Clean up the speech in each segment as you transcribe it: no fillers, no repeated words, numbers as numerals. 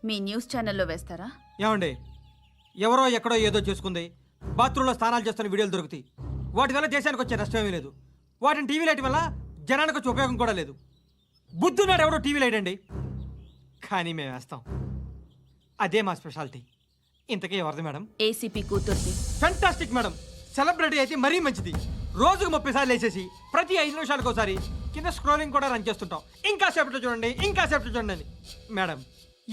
మీ news ఛానల్లో వేస్తారా? ఏమండి, ఎవరో ఎక్కడో ఏదో చేసుకుంది, బాత్రూంలో స్నానాలు చేస్తున్న వీడియోలు దొరుకుతాయి. వాటి వల్ల దేశానికి వచ్చే నష్టమేమీ లేదు. వాటిని టీవీ లైట్ వల్ల జనానికి వచ్చే ఉపయోగం కూడా లేదు. బుద్ధున్నాడు ఎవడో టీవీ లైట్ అండి, కానీ మేము వేస్తాం. అదే మా స్పెషాలిటీ. ఇంతకీ ఎవరిది మేడం? ఏసీపీ కూతుర్ది. Fantastic madam. సెలబ్రిటీ అయితే మరీ మంచిది. రోజుకు 30 సార్లు వేసేసి ప్రతి 5 నిమిషాలకు ఒకసారి కింద స్క్రోలింగ్ కూడా రన్ చేస్తుంటాం. ఇంకా సేపట్లో చూడండి, ఇంకా సేపట్లో చూడండి అని. మేడం,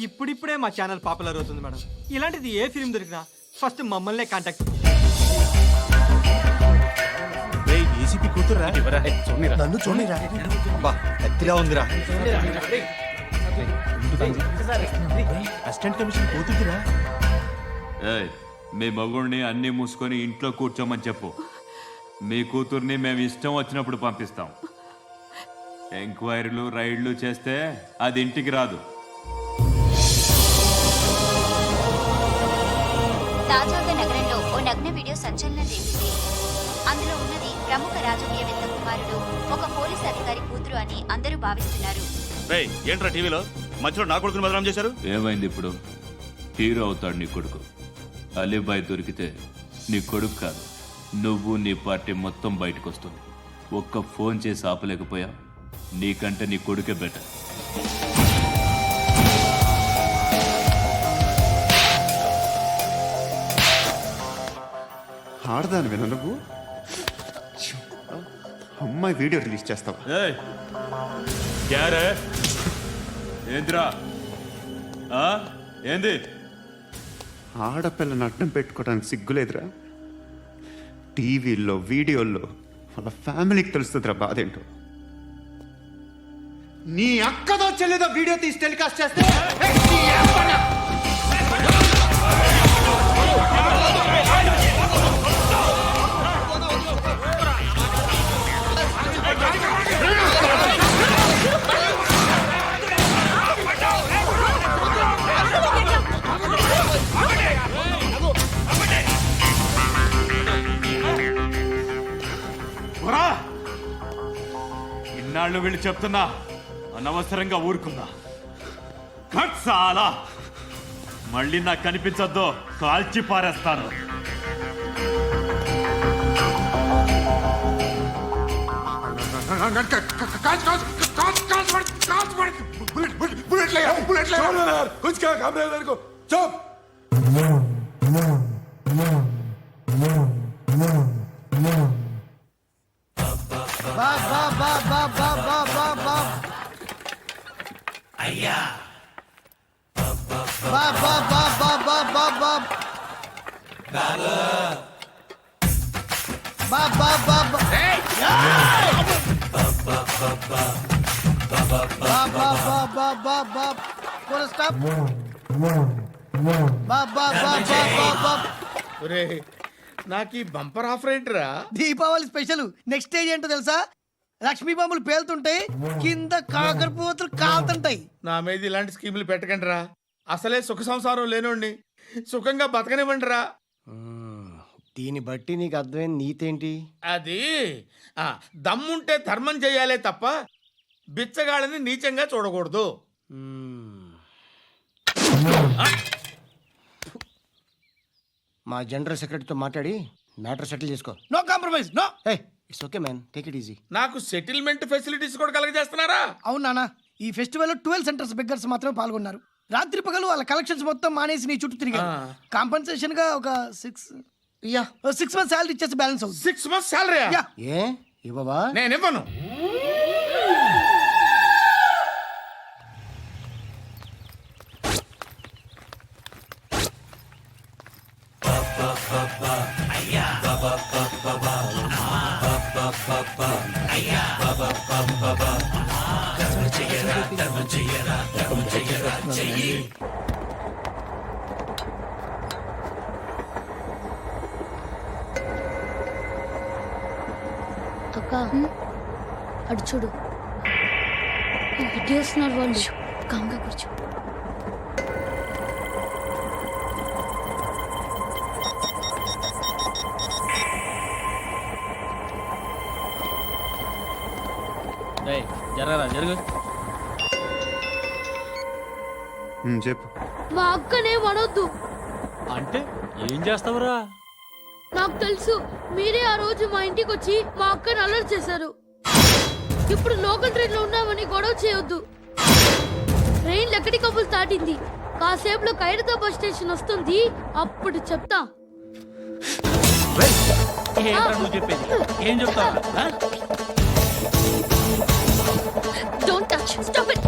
ఇప్పుడిప్పుడే మా ఛానల్ పాపులర్ అవుతుంది మేడం. ఇలాంటిది ఏ ఫిల్మ్ దొరికినా ఫస్ట్ మమ్మల్నే కాంటాక్ట్. ఏసీపీ కూతురా? నన్ను చూడరా, ఎత్తిగా ఉందిరా. అసిస్టెంట్ కమిషన్ కూతురా? మీ మగుడిని అన్నీ మూసుకొని ఇంట్లో కూర్చోమని చెప్పు. మీ కూతుర్ని మేము ఇష్టం వచ్చినప్పుడు పంపిస్తాం. ఎంక్వైరీలు రైడ్లు చేస్తే అది ఇంటికి రాదు. తాజాగా నగరంలో ఓ నగ్న వీడియో సంచలనం రేపింది. అందులో ఉన్నది ప్రముఖ రాజకీయవేత్త కుమారుడు, ఒక పోలీస్ అధికారి కూతురు అని అందరూ భావిస్తున్నారు. ఏంట్రా టీవీలో మధ్యలో నా కొడుకుని బదనాం చేశారు? ఏమైంది ఇప్పుడు? హీరో అవుతాడు నీ కొడుకు. అలీబాయ్ దొరికితే నీ కొడుకు కాదు, నువ్వు నీ పార్టీ మొత్తం బయటకు వస్తుంది. ఒక్క ఫోన్ చేసి ఆపలేకపోయా? నీకంటే నీ కొడుకే బెటర్. ఆడదాను విన నువ్వు. అమ్మాయి వీడియో రిలీజ్ చేస్తావా? ఏంద్రా ఏంది? ఆడపిల్లని అడ్డం పెట్టుకోవడానికి సిగ్గులేదురా? టీవీల్లో వీడియోల్లో వాళ్ళ ఫ్యామిలీకి తెలుస్తుందిరా బాధేంటో. నీ అక్కదో చెల్లిదో వీడియో తీసి టెలికాస్ట్ చేస్తే ఇన్నాళ్ళు వీళ్ళు చెప్తున్నా అనవసరంగా ఊరుకుందా. చాలా మళ్ళీ నాకు కనిపించొద్దు, కాల్చి పారేస్తాను. నాకు ఈ బంపర్ ఆఫర్ ఏంటిరా? దీపావళి స్పెషల్. నెక్స్ట్ స్టేజ్ ఏంటో తెలుసా? లక్ష్మీ బాంబులు పేలుతుంటాయి, కింద కాకరపువ్వతులు కాలుతుంటాయి. నా మీద ఇలాంటి స్కీములు పెట్టకండి రా. అసలే సుఖ సంసారం లేనోడిని సుఖంగా బతకనివ్వండి రా. దీన్ని బట్టి నీకు అర్థమైన నీతేంటి? అది దమ్ముంటే ధర్మం చెయ్యాలే తప్ప బిచ్చగాళ్ళని నీచంగా చూడకూడదు. మా జనరల్ సెక్రటరీతో మాట్లాడి మ్యాటర్ సెటిల్ చేసుకో. No compromise, no. It's okay man, take it easy. నాకు సెటిల్మెంట్ ఫెసిలిటీస్ కూడా కలగజేస్తున్నారా? అవును నాన్న, ఈ ఫెస్టివల్ 12 సెంటర్స్ బెగ్గర్స్ మాత్రమే పాల్గొన్నారు. రాత్రి పగలు వాళ్ళ కలెక్షన్స్ మొత్తం మానేసి నీ చుట్టూ తిరిగారు. కాంపన్సేషన్ గా ఒక 6 మంత్స్ సాలరీ ఇచ్చేసి బ్యాలెన్స్ అవుతుంది. 6 months సాలరీ? ఏ ఇవ్వవా? నేను ఇవ్వను. అక్క అటు చూడు, ఇటు వస్తున్నారు వాళ్ళు. కాంగా కూర్చో. జరగరా జరుగు. చెప్పు. మా అక్కనే వడొద్దు. అంటే ఏం చేస్తావురా? నాకు తెలుసు, మీరే ఆ రోజు మా ఇంటికి వచ్చి మా అక్కని అల్లరి చేశారు. ఇప్పుడు లోకల్ ట్రైన్ లో ఉన్నామని గొడవ చేయొద్దు. ట్రైన్ లక్కడి కప్పులు దాటింది. కాసేపులో ఖైరతాబాద్ బస్ స్టేషన్ వస్తుంది, అప్పుడు చెప్తా. ఏంట్రా నువ్వు చెప్పేది? ఏం చెప్తావు? Don't touch, stop it.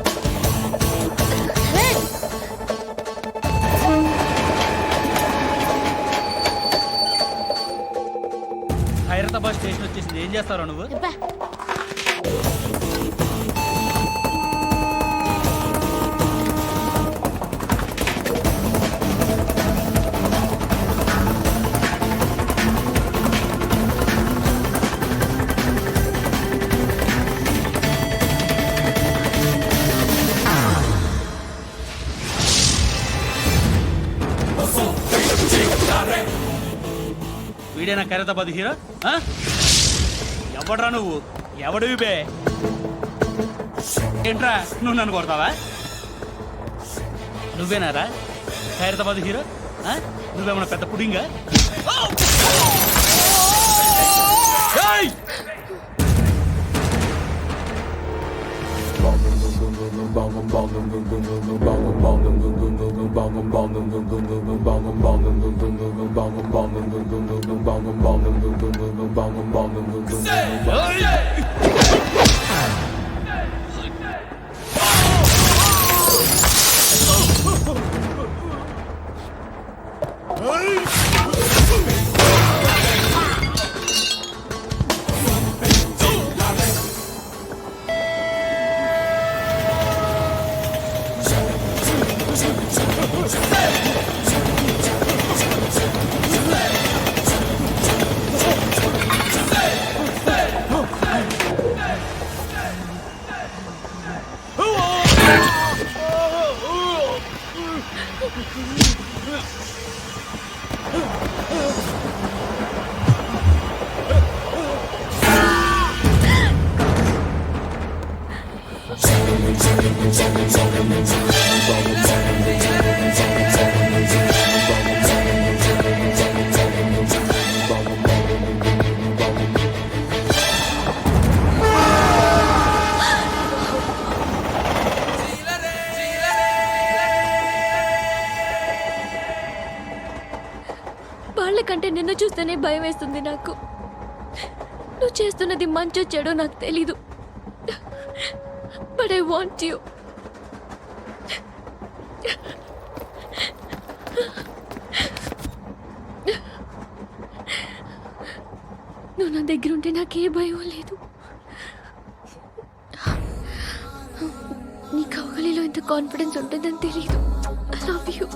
Khairatabad station వచ్చేసింది, ఏం చేస్తావురా నువ్వు? వీడేనా ఖైరతాబాద్ హీరో? ఎవడ్రా నువ్వు? ఎవడివి బే? ఏంట్రా నువ్వు నన్ను కొడతావా? నువ్వేనారా ఖైరతాబాద్ హీరో? నువ్వేమన్నా పెద్ద పుడింగా? ఏయ్! వాళ్ళకంటే నిన్ను చూస్తేనే భయం వేస్తుంది నాకు. నువ్వు చేస్తున్నది మంచో చెడో నాకు తెలీదు, బట్ ఐ వాంట్ యు. నువ్వు నా దగ్గర ఉంటే నాకే భయం లేదు. నీ కౌగలిలో ఇంత కాన్ఫిడెన్స్ ఉంటుందని తెలీదు. I love you.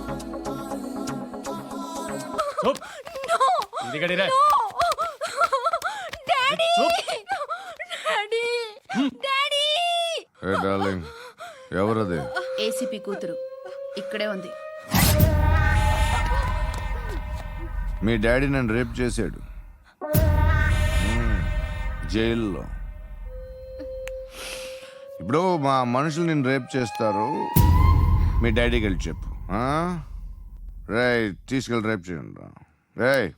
ఎవరది? ఏసీపీ కూతురు ఇక్కడే ఉంది. మీ డాడీ నన్ను రేప్ చేశాడు జైల్లో. ఇప్పుడు మా మనుషులు నిన్ను రేప్ చేస్తారు, మీ డాడీకి వెళ్ళి చెప్పు. రేయ్ తీసుకెళ్ళి రేప్ చేయండి. రేయ్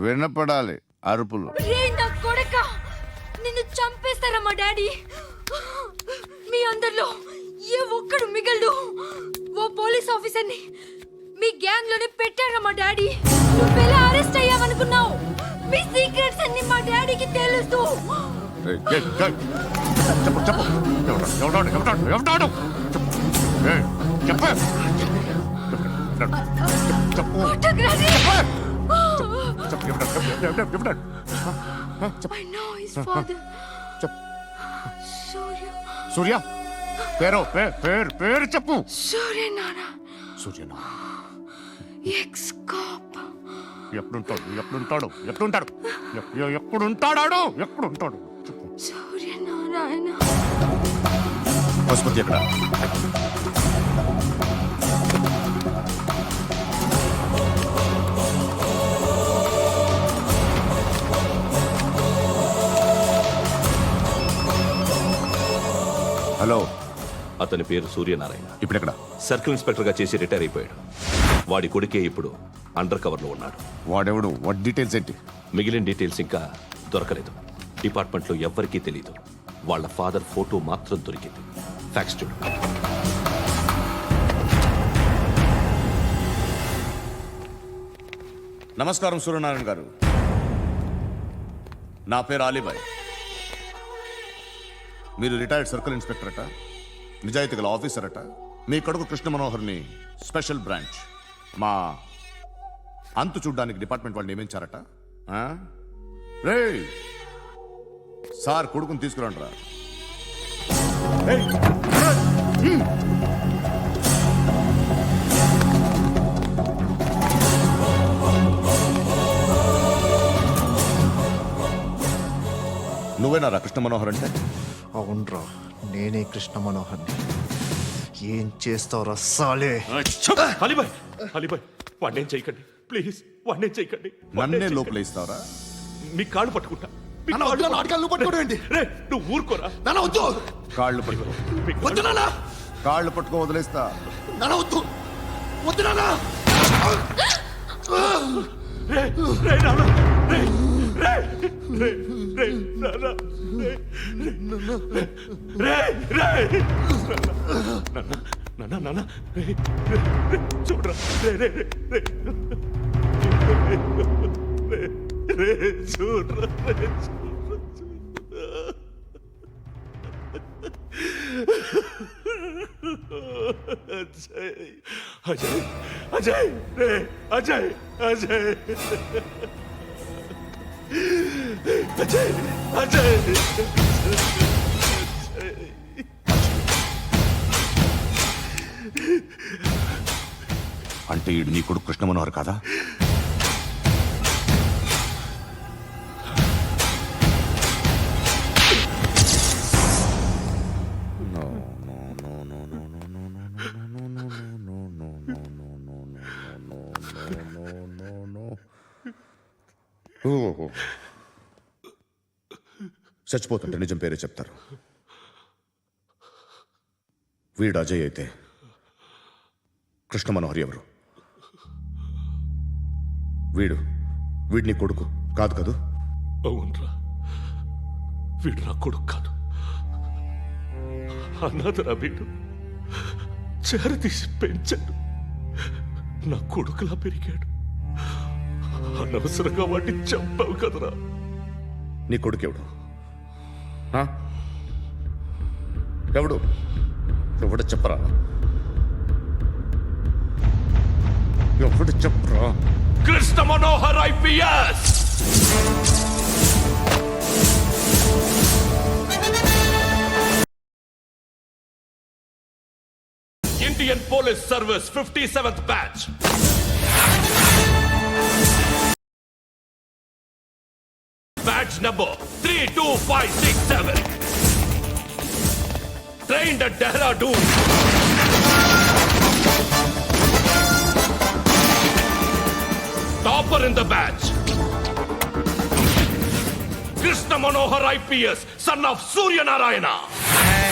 వినపడాలి అరుపులు. నిన్ను చంపేస్తారా మా డాడీ? మీ అందరిలో ఏ ఒక్కడు మిగలడు. ఓ పోలీస్ ఆఫీసర్ని మీ గ్యాంగ్ లోనే పెట్టారా మా డాడీ? నువ్వెలా అరెస్ట్ అయ్యావనుకున్నావు? మీ సీక్రెట్స్ అన్ని మా డాడీకి తెలుసు. I know his father. సూర్య పేరు పేరు చెప్పు. సూర్యనారాయణ. Suryanarayana ex cop. ఎప్పుడుంటాడు చెప్పు. సూర్యనారాయణ. పశుపతి ఎక్కడ? హలో, ఆ అతని పేరు సూర్యనారాయణ. ఇప్పుడెక్కడ? సర్కిల్ ఇన్స్పెక్టర్గా చేసి రిటైర్ అయిపోయాడు. వాడి కొడుకే ఇప్పుడు అండర్ కవర్లో ఉన్నాడు. వాడెవడు? వాట్ డీటెయిల్స్ ఏంటి? మిగిలిన డీటెయిల్స్ ఇంకా దొరకలేదు. డిపార్ట్మెంట్లో ఎవ్వరికీ తెలియదు. వాళ్ళ ఫాదర్ ఫోటో మాత్రం దొరికింది. ఫ్యాక్స్ చూడు. నమస్కారం సూర్యనారాయణ గారు. నా పేరు అలీబాయ్. మీరు రిటైర్డ్ సర్కిల్ ఇన్స్పెక్టర్ అట, నిజాయితీ గల ఆఫీసర్ అట. మీ కొడుకు కృష్ణ మనోహర్ని స్పెషల్ బ్రాంచ్ మా అంతు చూడ్డానికి డిపార్ట్మెంట్ వాళ్ళు నియమించారట. ఆ? రేయ్ సార్ కొడుకుని తీసుకురండిరా. నువ్వేనా కృష్ణ మనోహర్ అంటే? అవునరా, నేనే కృష్ణ మనోహర్ని. ఏం చేస్తావురా సాలే? అలీబాయ్, అలీబాయ్, వాడినేం చేయకండి ప్లీజ్, వాడినేం చేయకండి. నన్నే లోపల ఇస్తావరా? మీ కాళ్ళు పట్టుకుంటా. రే, నువ్వు ఊరుకోరా. కాళ్ళు పట్టుకో. కాళ్ళు పట్టుకో వదిలేస్తా. రే, రే, నాన్న, రే, రే, రే, రే, నాన్న, రే, రే, రే, నాన్న, నాన్న, రే, రే, రే, చూడరా, రే, రే, రే, రే, రే, రే, చూడరా, రే, అజయ్, అజయ్, అజయ్, రే, అజయ్, అజయ్, అజయ్, అజయ్, అంటే ఈడు నీ కొడుకు కృష్ణ మనోహర్ కాదా? చచ్చిపోతుంటే నిజం పేరే చెప్తారు. వీడు అజయ్ అయితే కృష్ణ మనోహర్ ఎవరు? వీడిని కొడుకు కాదు కదూ? అవునరా, వీడు నా కొడుకు కాదు. అన్నదరా వీడు. చేరతీసి పెంచాడు. నా కొడుకులా పెరిగాడు. అనవసరంగా వాడిని చంపావు కదరా. నీ కొడుకు ఎవడు? ఎవడు? ఎవడు చెప్పరా? ఎవడు చెప్పరా? Krishna Manohar IPS. Indian police service 57th batch. Badge number 32567. Trained at Dehradun. Topper in the batch. Krishna Manohar IPS, son of Surya Narayana. मैं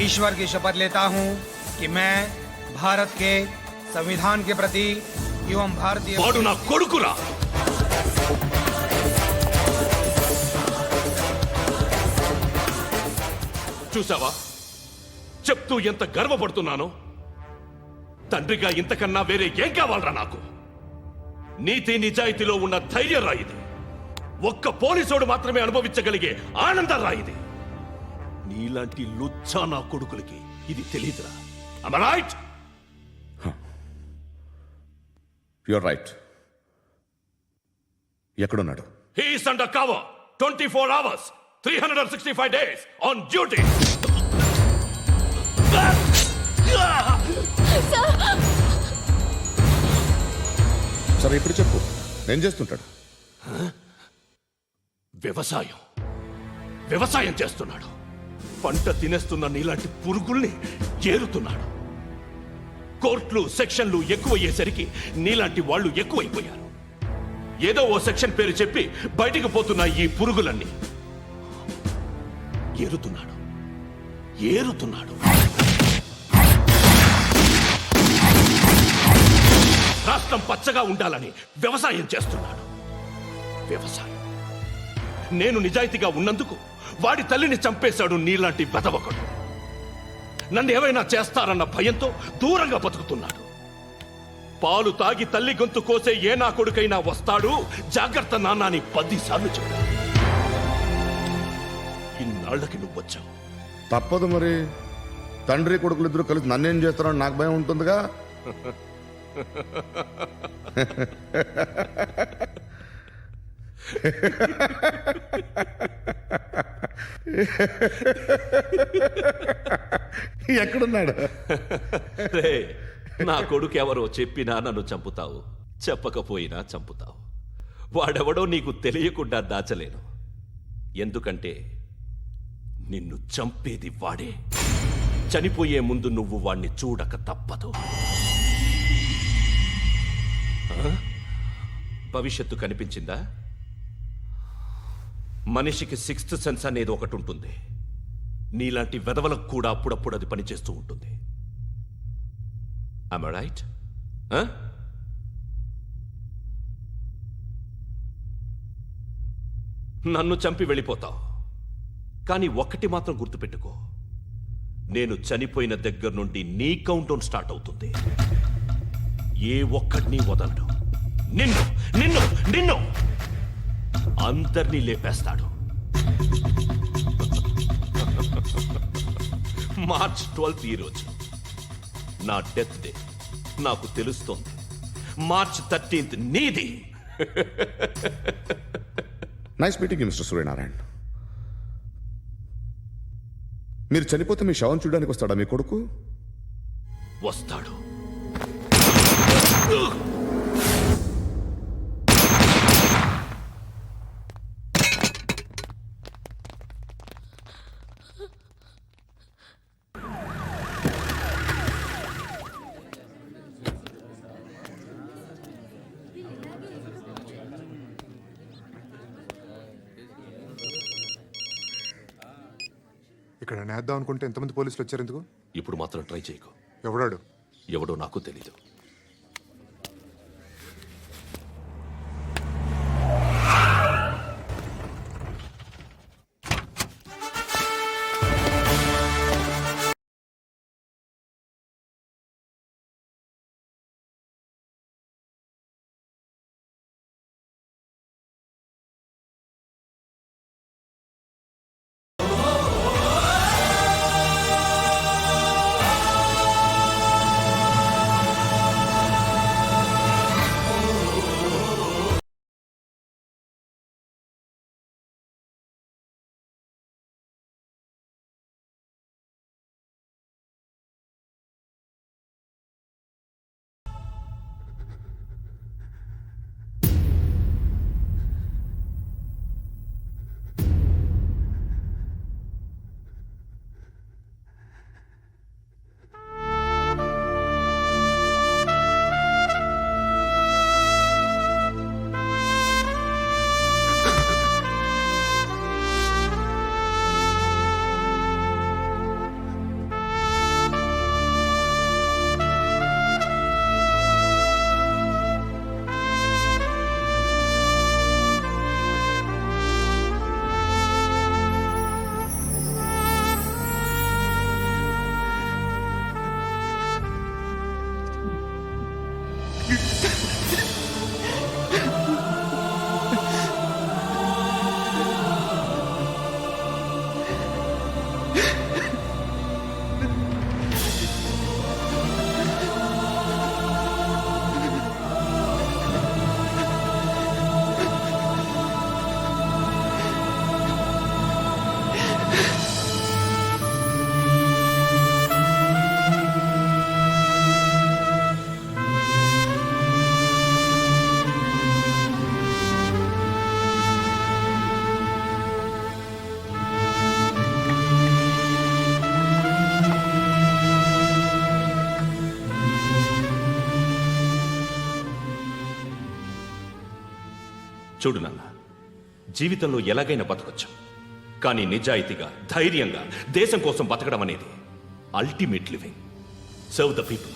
ईश्वर की शपथ लेता हूँ कि मैं भारत के संविधान के प्रति एवं भारतीय వాడు నా కొడుకురా. చూసావా, చెప్తూ ఎంత గర్వపడుతున్నానో. తండ్రిగా ఇంతకన్నా వేరే ఏం కావాలరా నాకు? నీతి నిజాయితీలో ఉన్న ధైర్యం రాయిది. ఒక్క పోలీసోడు మాత్రమే అనుభవించగలిగే ఆనందం రాయిది. నీలాంటి లుచ్చా నా కొడుకులకి ఇది తెలీదురా. Am I right? You're right. ఎక్కడున్నాడు? He is under cover 24 hours 365 days on duty. సరే ఇప్పుడు చెప్పు, ఏం చేస్తుంటాడు? వ్యవసాయం చేస్తున్నాడు. పంట తినేస్తున్న నీలాంటి పురుగుల్ని ఏరుతున్నాడు. కోర్టులు సెక్షన్లు ఎక్కువయ్యేసరికి నీలాంటి వాళ్ళు ఎక్కువైపోయారు. ఏదో ఓ సెక్షన్ పేరు చెప్పి బయటికి పోతున్న ఈ పురుగులన్నీ ఏరుతున్నాడు. రాష్ట్రం పచ్చగా ఉండాలని వ్యవసాయం చేస్తున్నాడు. వ్యవసాయం. నేను నిజాయితీగా ఉన్నందుకు వాడి తల్లిని చంపేశాడు నీలాంటి వెధవకుడు. నన్ను ఏమైనా చేస్తారన్న భయంతో దూరంగా బతుకుతున్నాడు. పాలు తాగి తల్లి గొంతు కోసే ఏ నా కొడుకైనా వస్తాడు, జాగ్రత్త నాన్న అని 10 సార్లు చెప్పాడు. ఇన్నాళ్ళకి నువ్వు వచ్చావు. తప్పదు మరి, తండ్రి కొడుకులు ఇద్దరు కలిసి నన్నేం చేస్తారని నాకు భయం ఉంటుందిగా. ఎక్కడున్నాడు? రే, నా కొడుకు ఎవరో చెప్పినా నన్ను చంపుతావు, చెప్పకపోయినా చంపుతావు. వాడెవడో నీకు తెలియకుండా దాచలేను. ఎందుకంటే నిన్ను చంపేది వాడే. చనిపోయే ముందు నువ్వు వాణ్ణి చూడక తప్పదు. భవిష్యత్తు కనిపించిందా? మనిషికి 6th సెన్స్ అనేది ఒకటి ఉంటుంది. నీలాంటి వెధవలకు కూడా అప్పుడప్పుడు అది పనిచేస్తూ ఉంటుంది. Am I right? నన్ను చంపి వెళ్ళిపోతావు. కానీ ఒక్కటి మాత్రం గుర్తుపెట్టుకో, నేను చనిపోయిన దగ్గర నుండి నీ కౌంటౌన్ స్టార్ట్ అవుతుంది. ఏ ఒక్కడిని వదలడు. నిన్ను నిన్ను నిన్ను అందరినీ లేపేస్తాడు. మార్చ్ 12th ఈ రోజు నా డెత్ డే. నాకు తెలుస్తోంది. మార్చ్ 13th నీది. Nice meeting mister Suryanarayana. మీరు చనిపోతే మీ శవం చూడడానికి వస్తాడా మీ కొడుకు? వస్తాడు. ఇక్కడ నేద్దాం అనుకుంటే ఎంతమంది పోలీసులు వచ్చారు ఎందుకు? ఇప్పుడు మాత్రం ట్రై చేయకు. ఎవడాడు? ఎవడో నాకు తెలీదు. చూడు నాన్న, జీవితంలో ఎలాగైనా బతకొచ్చు. కానీ నిజాయితీగా, ధైర్యంగా దేశం కోసం బతకడం అనేది ultimate living. Serve the people,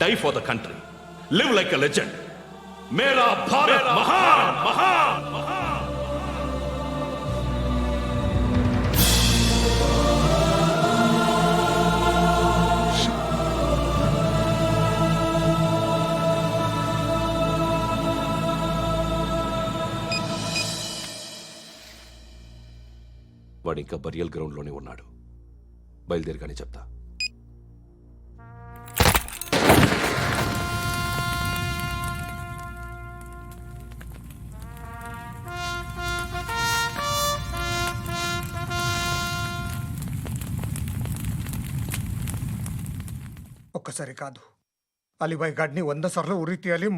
die for the country, live like a legend. మేరా భారత్ మహాన్ మహాన్ వాడు ఇంకా బరియల్ గ్రౌండ్ లోనే ఉన్నాడు. బయలుదేరగానే చెప్తా. ఒక్కసారి కాదు, అలీబాయ్ గాడిని 100 సార్లు ఉరి తీయాలి.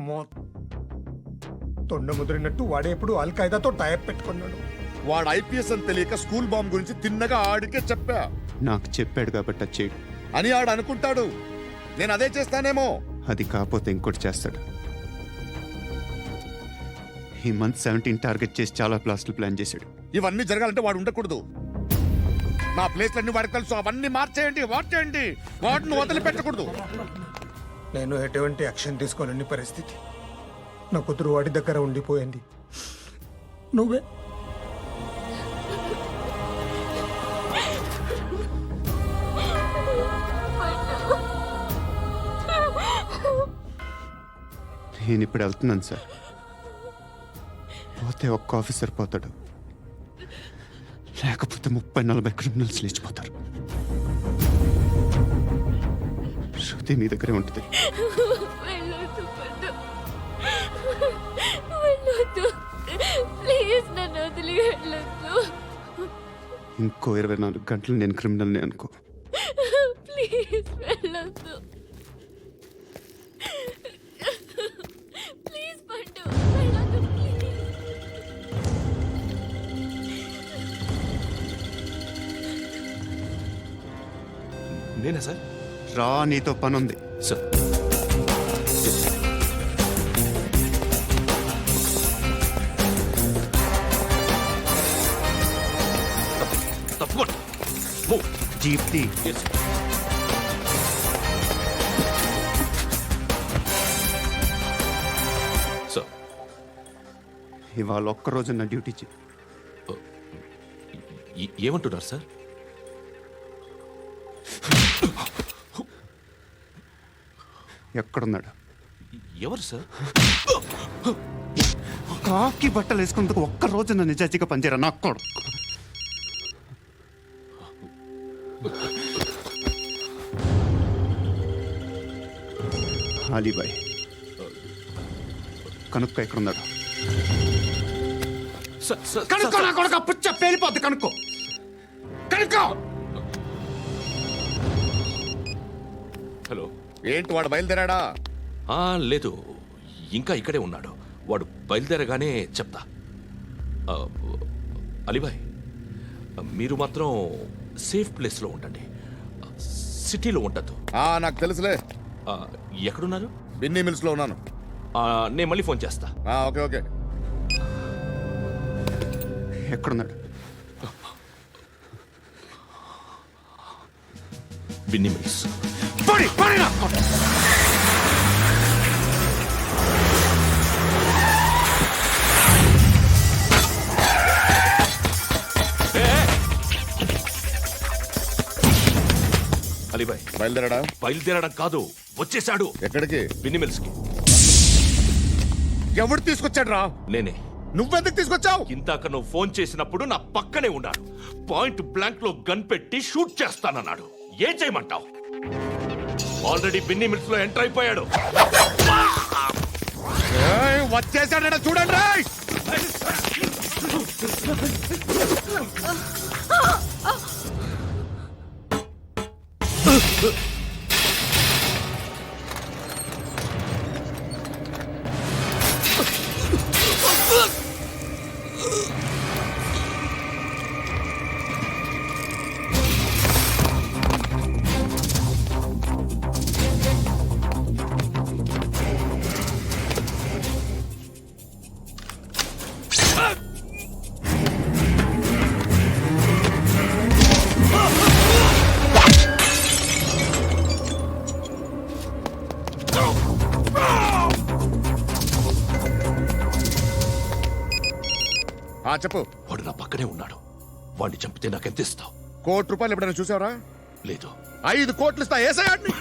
తొండ ముదిరినట్టు వాడే ఎప్పుడు అల్ ఖైదాతో టైప్ పెట్టుకున్నాడు. వాడు ఐపీఎస్ అని తెలియక స్కూల్ బాంబ్ గురించి తిన్నగా ఆడికే చెప్పా. నాకు చెప్పాడు కాబట్టి అది చేయడు అని ఆడు అనుకుంటాడు. నేను అదే చేస్తానేమో. అది కాకపోతే ఇంకోటి చేస్తాడు. ఈ మంత్ 17 టార్గెట్ చేసి చాలా ప్లాస్టులు ప్లాన్ చేశాడు. ఇవన్నీ జరగాలంటే వాడు ఉండకూడదు. నా ప్లేస్లన్నీ వాడికి తెలుసు. అవన్నీ మార్చేయండి, మార్చేయండి. వాటిని వదిలిపెట్టకూడదు. నేను ఎటువంటి యాక్షన్ తీసుకోలేని పరిస్థితి. నా కూతురు వాడి దగ్గర ఉండిపోయింది. నువ్వే నేను ఇప్పుడు వెళ్తున్నాను సార్. పోతే ఒక్క ఆఫీసర్ పోతాడు, లేకపోతే 30-40 క్రిమినల్స్ లేచిపోతారు. శృతి మీ దగ్గరే ఉంటుంది. వెళ్ళొద్దు పండు. వెళ్ళొద్దు. ప్లీజ్ నన్ను వదిలి వెళ్ళొద్దు. ఇంకో 24 గంటలు నేను క్రిమినల్ని అనుకో. ప్లీజ్ వెళ్ళొద్దు. ప్లీజ్ పండు వెళ్ళొద్దు. నేనా సార్? రా, నీతో పని ఉంది. సార్ తప్పకుండా జీప్తి సార్. ఇవాళ ఒక్కరోజు నా డ్యూటీ చేయి. ఏమంటున్నారు సార్? ఎక్కడున్నాడు? ఎవరు సార్? కాకి బట్టలు వేసుకున్నందుకు ఒక్కరోజు నా నిజాజీగా పనిచేయరా నా కొడుకు. అలీబాయ్ కనుక్కో, ఎక్కడున్నాడు? కనుక్కో నా కొడుకు. పుచ్చ పేలిపోద్ది. కనుక్కో, కనుక్కో. హలో, ఏంటి వాడు బయలుదేరాడా? లేదు, ఇంకా ఇక్కడే ఉన్నాడు. వాడు బయలుదేరగానే చెప్తా. అలీబాయ్, మీరు మాత్రం సేఫ్ ప్లేస్లో ఉండండి. సిటీలో ఉండద్దు. నాకు తెలుసులే. ఎక్కడున్నారు? బిన్నీ మిల్స్ లో ఉన్నాను. నేను మళ్ళీ ఫోన్ చేస్తా. Okay okay. ఎక్కడున్నాడు? బిన్నీ మిల్స్. అలీబాయ్ బయలుదేరాడా? బయలుదేరడం కాదు, వచ్చేసాడు. ఎక్కడికి? బిన్నీ మిల్స్ కి. ఎవడు తీసుకొచ్చాడు రా? నేనే. నువ్వెందుకు తీసుకొచ్చావు? ఇందాక నువ్వు ఫోన్ చేసినప్పుడు నా పక్కనే ఉన్నాడు. పాయింట్ బ్లాంక్ లో గన్ పెట్టి షూట్ చేస్తానన్నాడు. ఏం చేయమంటావు? ఆల్రెడీ బిన్నీ మిల్స్ లో ఎంటర్ అయిపోయాడు. వచ్చేసాడ చూడండి రా. చెప్పు. వాడు నా పక్కనే ఉన్నాడు. వాడిని చంపితే నాకెంత ఇస్తావు? ₹1 కోటి ఎప్పుడైనా చూసావరా? లేదు. 5 కోట్లు ఇస్తా. ఏసయాడిని.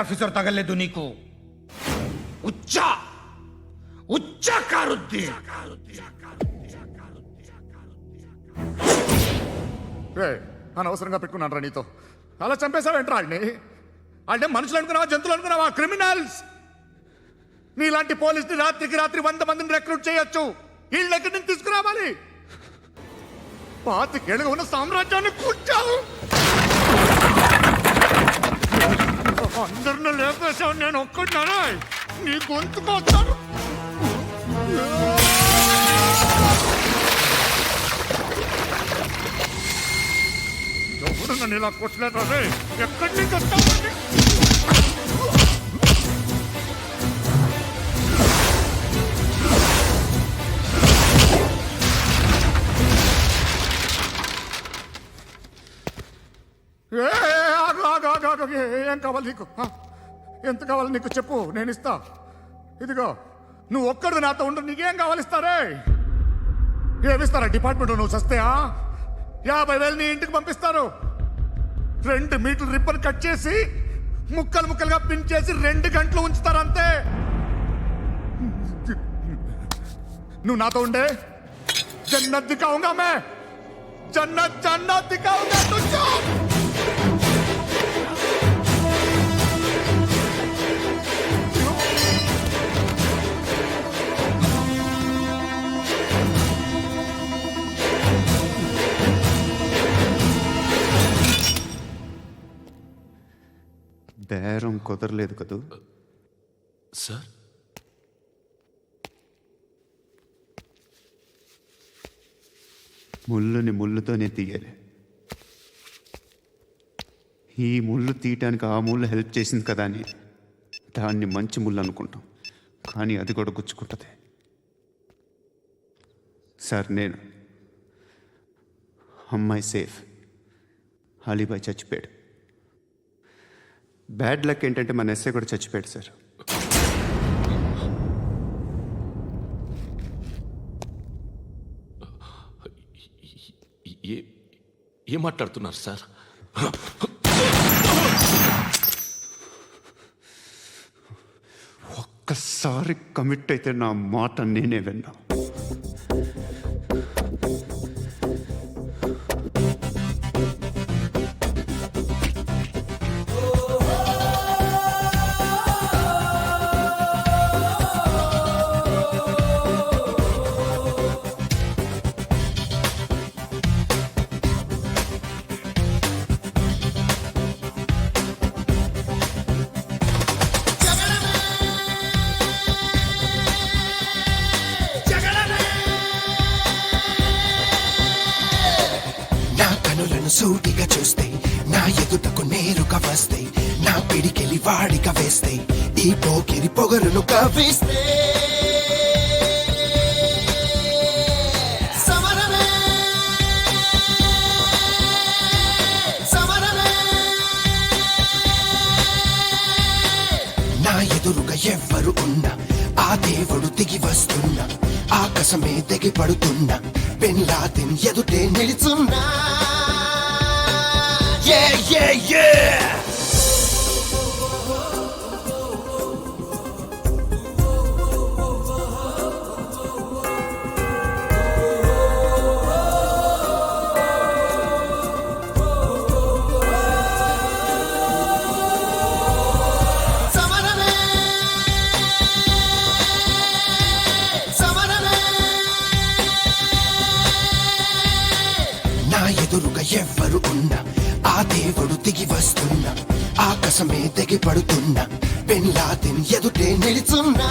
ఆఫీసర్ తగలేదు నీకు ఉచ్చా కారుద్దీన్. అనవసరంగా పెట్టుకున్నాను రా నీతో. అలా చంపేశావేంట్రా ఆడిని? అంటే మనుషులు అనుకున్నావా, జంతువులు అనుకున్నావా? క్రిమినల్స్. నీలాంటి పోలీసుని రాత్రికి రాత్రి 100 మందిని రిక్రూట్ చేయొచ్చు. వీళ్ళు ఎక్కడి నుంచి తీసుకురావాలి? 25 ఏళ్ళుగా ఉన్న సామ్రాజ్యాన్ని కూర్చావు. అందరిని లేపేశావు, నేను ఒక్కడినానా? నీ గొంతుకొస్తాను. ఎవరు నన్ను ఇలా కొట్టలేదా? ఎక్కడి నుంచి వస్తావు? ఏం కావాలి నీకు? ఎంత కావాలి నీకు చెప్పు, నేను ఇస్తా. ఇదిగో నువ్వు ఒక్కడు నాతో ఉండు, నీకేం కావాలి ఇస్తారే? ఏమిస్తారా డిపార్ట్మెంట్? నువ్వు సస్తేయా 50,000 నీ ఇంటికి పంపిస్తారు. 2 మీటర్లు రిబ్బన్ కట్ చేసి ముక్కలు ముక్కలుగా పిన్ చేసి 2 గంటలు ఉంచుతారు అంతే. నువ్వు నాతో ఉండే జన్నత్ దిఖాऊंगा मैं, जन्नत दिखाऊंगा तुझको. బేరం కుదరలేదు కదూ సార్? ముళ్ళుని ముళ్ళుతోనే తీయాలి. ఈ ముళ్ళు తీయటానికి ఆ ముళ్ళు హెల్ప్ చేసింది కదా అని దాన్ని మంచి ముళ్ళు అనుకుంటాం, కానీ అది కూడా గుచ్చుకుంటుంది. సార్, నేను అమ్మాయి సేఫ్, అలీబాయ్ చచ్చిపోయాడు. బ్యాడ్ లక్ ఏంటంటే మన ఎస్ఐ కూడా చచ్చిపోయాడు సార్. ఏం మాట్లాడుతున్నారు సార్? ఒక్కసారి కమిట్ అయితే నా మాట నేనే విన్నా. సూటిగా చూస్తే నా ఎదుటకు నేరుగా వస్తే నా పిడికెలి వాడిగా వేస్తే ఈ పోకిరి పొగరును కవిస్తే నా ఎదురుగా ఎవ్వరు ఉన్నా ఆ దేవుడు దిగి వస్తున్నా, ఆకాశమే దిగి పడుతున్నా, బిన్ లాదెన్ ఎదుటే నిలుచున్నా. Yeah, yeah, yeah! నా ఎదురుగా ఎవ్వరు ఉన్నా ఆ దేవుడు దిగి వస్తున్నా, ఆకాశమే దిగి పడుతున్నా, బిన్ లాదెన్ ఎదుటే నిలుచున్నా.